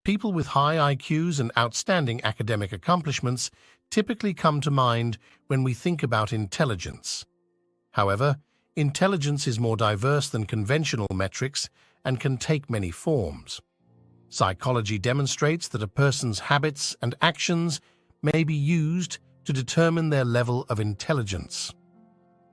People with high IQs and outstanding academic accomplishments typically come to mind when we think about intelligence. However, intelligence is more diverse than conventional metrics and can take many forms. Psychology demonstrates that a person's habits and actions may be used to determine their level of intelligence.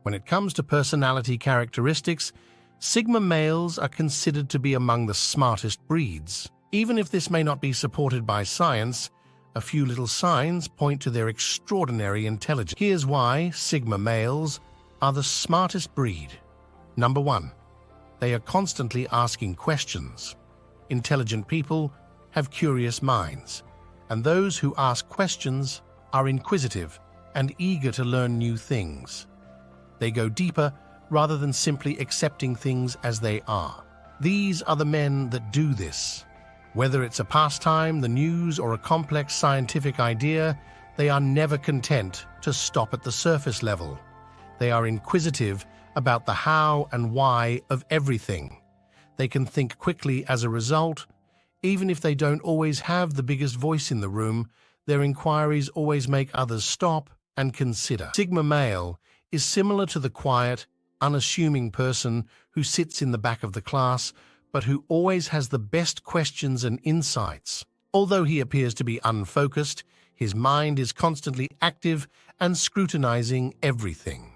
When it comes to personality characteristics, Sigma males are considered to be among the smartest breeds. Even if this may not be supported by science, a few little signs point to their extraordinary intelligence. Here's why Sigma males are the smartest breed. Number 1. They are constantly asking questions. Intelligent people have curious minds, and those who ask questions are inquisitive and eager to learn new things. They go deeper rather than simply accepting things as they are. These are the men that do this. Whether it's a pastime, the news, or a complex scientific idea, they are never content to stop at the surface level. They are inquisitive about the how and why of everything. They can think quickly as a result. Even if they don't always have the biggest voice in the room, their inquiries always make others stop and consider. Sigma male is similar to the quiet, unassuming person who sits in the back of the class, but who always has the best questions and insights. Although he appears to be unfocused, his mind is constantly active and scrutinizing everything.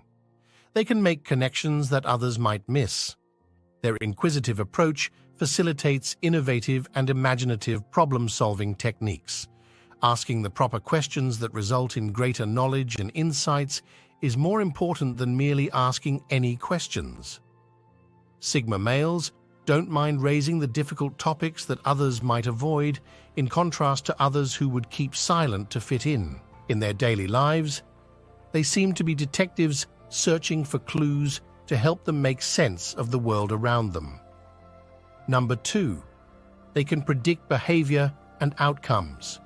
They can make connections that others might miss. Their inquisitive approach facilitates innovative and imaginative problem-solving techniques. Asking the proper questions that result in greater knowledge and insights is more important than merely asking any questions. Sigma males don't mind raising the difficult topics that others might avoid, in contrast to others who would keep silent to fit in. In their daily lives, they seem to be detectives searching for clues to help them make sense of the world around them. Number 2, they can predict behavior and outcomes.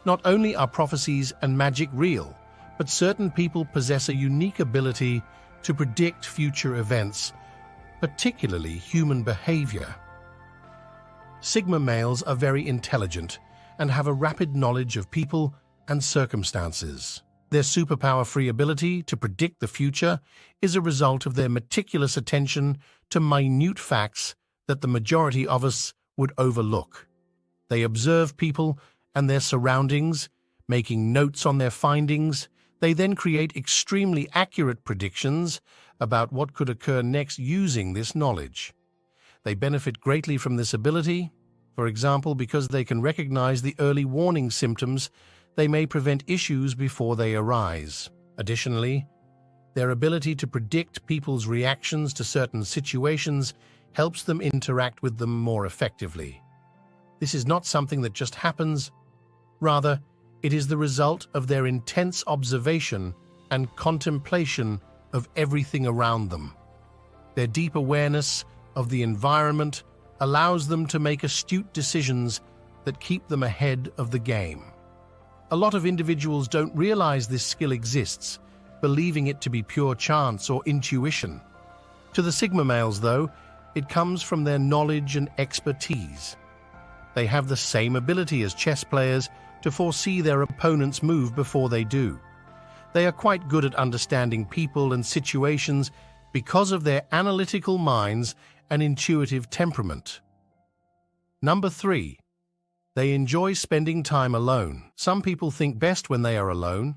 Not only are prophecies and magic real, but certain people possess a unique ability to predict future events, particularly human behavior. Sigma males are very intelligent and have a rapid knowledge of people and circumstances. Their superpower-free ability to predict the future is a result of their meticulous attention to minute facts that the majority of us would overlook. They observe people and their surroundings, making notes on their findings. They then create extremely accurate predictions about what could occur next using this knowledge. They benefit greatly from this ability. For example, because they can recognize the early warning symptoms, they may prevent issues before they arise. Additionally, their ability to predict people's reactions to certain situations helps them interact with them more effectively. This is not something that just happens. Rather, it is the result of their intense observation and contemplation of everything around them. Their deep awareness of the environment allows them to make astute decisions that keep them ahead of the game. A lot of individuals don't realize this skill exists, believing it to be pure chance or intuition. To the Sigma males, though, it comes from their knowledge and expertise. They have the same ability as chess players to foresee their opponent's move before they do. They are quite good at understanding people and situations because of their analytical minds and intuitive temperament. Number 3. They enjoy spending time alone. Some people think best when they are alone.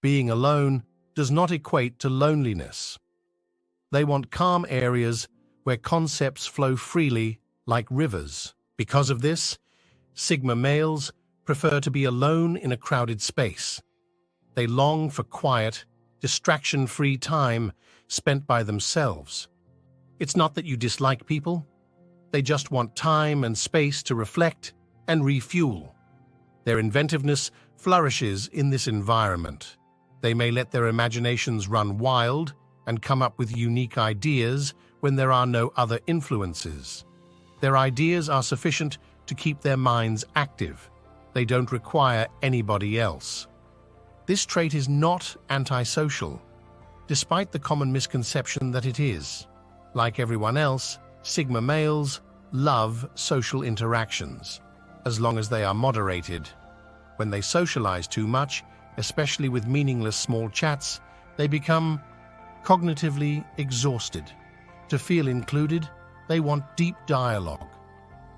Being alone does not equate to loneliness. They want calm areas where concepts flow freely like rivers. Because of this, Sigma males prefer to be alone in a crowded space. They long for quiet, distraction-free time spent by themselves. It's not that you dislike people. They just want time and space to reflect and refuel. Their inventiveness flourishes in this environment. They may let their imaginations run wild and come up with unique ideas when there are no other influences. Their ideas are sufficient to keep their minds active. They don't require anybody else. This trait is not antisocial, despite the common misconception that it is. Like everyone else, Sigma males love social interactions. as long as they are moderated. When they socialize too much, especially with meaningless small chats, they become cognitively exhausted. To feel included, they want deep dialogue.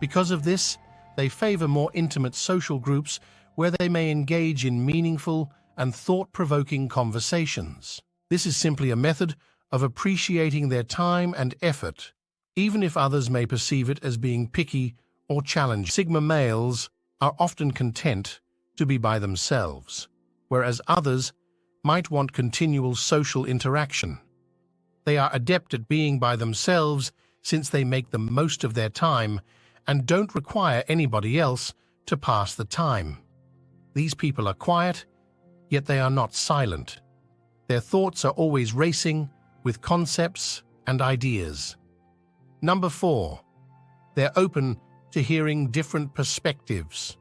Because of this, they favor more intimate social groups where they may engage in meaningful and thought-provoking conversations. This is simply a method of appreciating their time and effort, even if others may perceive it as being picky or challenging. Sigma males are often content to be by themselves, whereas others might want continual social interaction. They are adept at being by themselves since they make the most of their time and don't require anybody else to pass the time. These people are quiet, yet they are not silent. Their thoughts are always racing with concepts and ideas. Number 4, they're open to hearing different perspectives.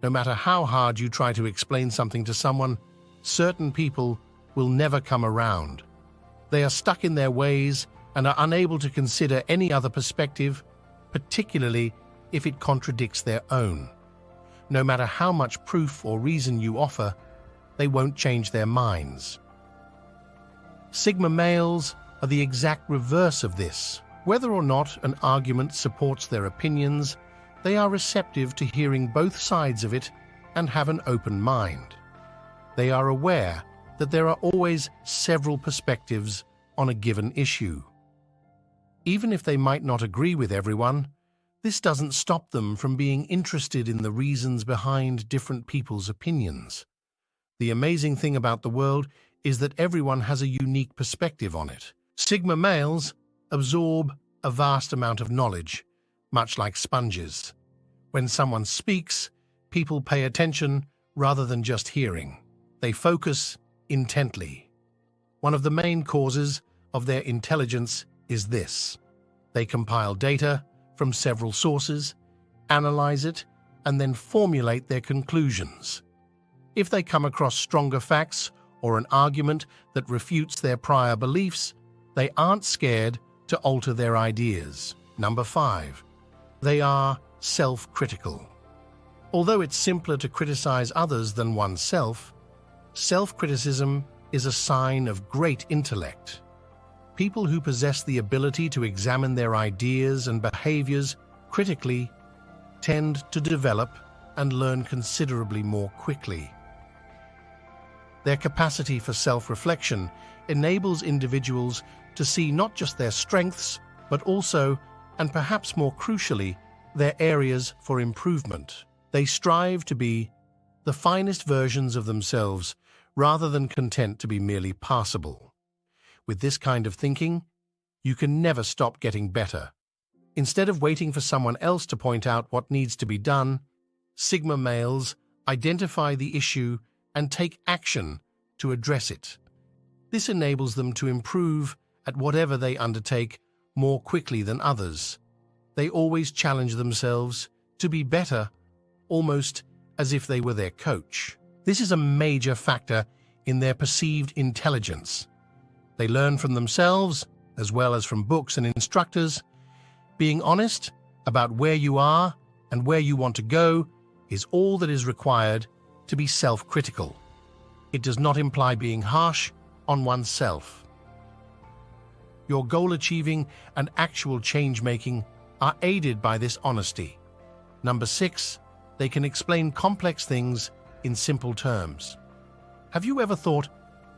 No matter how hard you try to explain something to someone, certain people will never come around. They are stuck in their ways and are unable to consider any other perspective, particularly if it contradicts their own. No matter how much proof or reason you offer, they won't change their minds. Sigma males are the exact reverse of this. Whether or not an argument supports their opinions, they are receptive to hearing both sides of it and have an open mind. They are aware that there are always several perspectives on a given issue. Even if they might not agree with everyone, this doesn't stop them from being interested in the reasons behind different people's opinions. The amazing thing about the world is that everyone has a unique perspective on it. Sigma males absorb a vast amount of knowledge, much like sponges. When someone speaks, people pay attention rather than just hearing. They focus intently. One of the main causes of their intelligence is this. They compile data from several sources, analyze it, and then formulate their conclusions. If they come across stronger facts or an argument that refutes their prior beliefs, they aren't scared to alter their ideas. Number 5, they are self-critical. Although it's simpler to criticize others than oneself, self-criticism is a sign of great intellect. People who possess the ability to examine their ideas and behaviors critically tend to develop and learn considerably more quickly. Their capacity for self-reflection enables individuals to see not just their strengths, but also, and perhaps more crucially, their areas for improvement. They strive to be the finest versions of themselves rather than content to be merely passable. With this kind of thinking, you can never stop getting better. Instead of waiting for someone else to point out what needs to be done, Sigma males identify the issue and take action to address it. This enables them to improve at whatever they undertake more quickly than others. They always challenge themselves to be better, almost as if they were their coach. This is a major factor in their perceived intelligence. They learn from themselves as well as from books and instructors. Being honest about where you are and where you want to go is all that is required to be self-critical. It does not imply being harsh on oneself. Your goal-achieving and actual change-making are aided by this honesty. Number 6, they can explain complex things in simple terms. Have you ever thought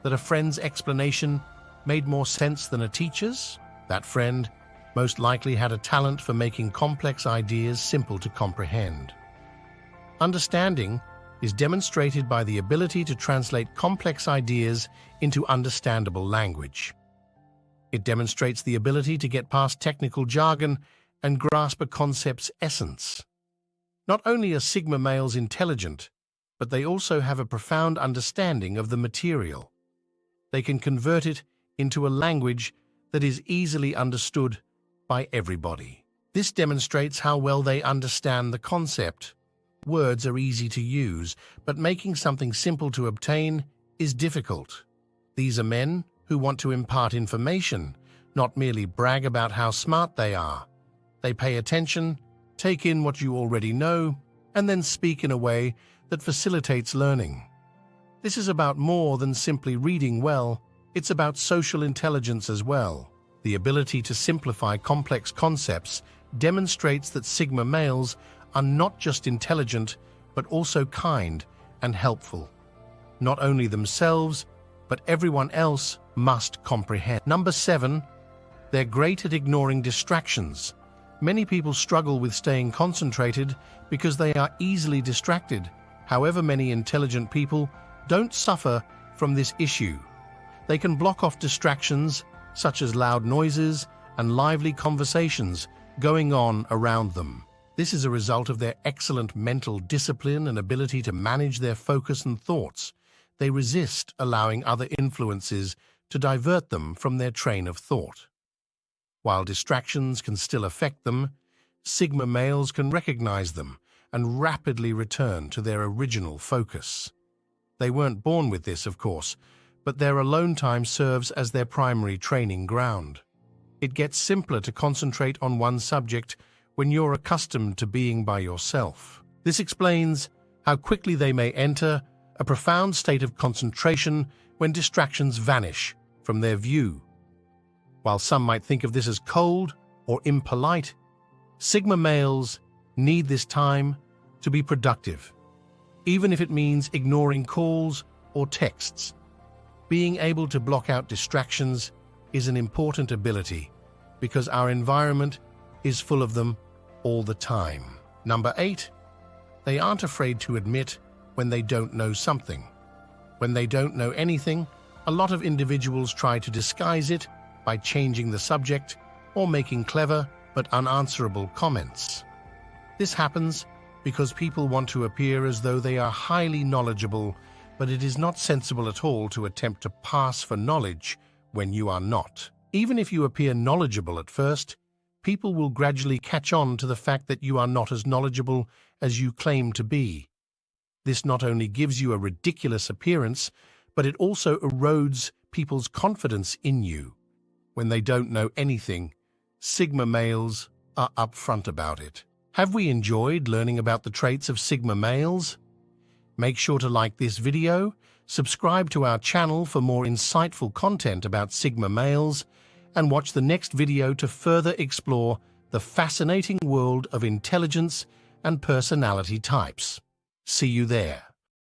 that a friend's explanation made more sense than a teacher's? That friend most likely had a talent for making complex ideas simple to comprehend. Understanding is demonstrated by the ability to translate complex ideas into understandable language. It demonstrates the ability to get past technical jargon and grasp a concept's essence. Not only are Sigma males intelligent, but they also have a profound understanding of the material. They can convert it into a language that is easily understood by everybody. This demonstrates how well they understand the concept. Words are easy to use, but making something simple to obtain is difficult. These are men who want to impart information, not merely brag about how smart they are. They pay attention, take in what you already know, and then speak in a way that facilitates learning. This is about more than simply reading well, it's about social intelligence as well. The ability to simplify complex concepts demonstrates that Sigma males are not just intelligent, but also kind and helpful. Not only themselves, but everyone else must comprehend. Number 7, they're great at ignoring distractions. Many people struggle with staying concentrated because they are easily distracted. However, many intelligent people don't suffer from this issue. They can block off distractions such as loud noises and lively conversations going on around them. This is a result of their excellent mental discipline and ability to manage their focus and thoughts. They resist allowing other influences to divert them from their train of thought. While distractions can still affect them, Sigma males can recognize them and rapidly return to their original focus. They weren't born with this, of course, but their alone time serves as their primary training ground. It gets simpler to concentrate on one subject when you're accustomed to being by yourself. This explains how quickly they may enter a profound state of concentration when distractions vanish from their view. While some might think of this as cold or impolite, Sigma males need this time to be productive, even if it means ignoring calls or texts. Being able to block out distractions is an important ability because our environment is full of them all the time. Number 8, they aren't afraid to admit when they don't know something. When they don't know anything, a lot of individuals try to disguise it by changing the subject or making clever but unanswerable comments. This happens because people want to appear as though they are highly knowledgeable, but it is not sensible at all to attempt to pass for knowledge when you are not. Even if you appear knowledgeable at first, people will gradually catch on to the fact that you are not as knowledgeable as you claim to be. This not only gives you a ridiculous appearance, but it also erodes people's confidence in you. When they don't know anything, Sigma males are upfront about it. Have we enjoyed learning about the traits of Sigma males? Make sure to like this video, subscribe to our channel for more insightful content about Sigma males, and watch the next video to further explore the fascinating world of intelligence and personality types. See you there.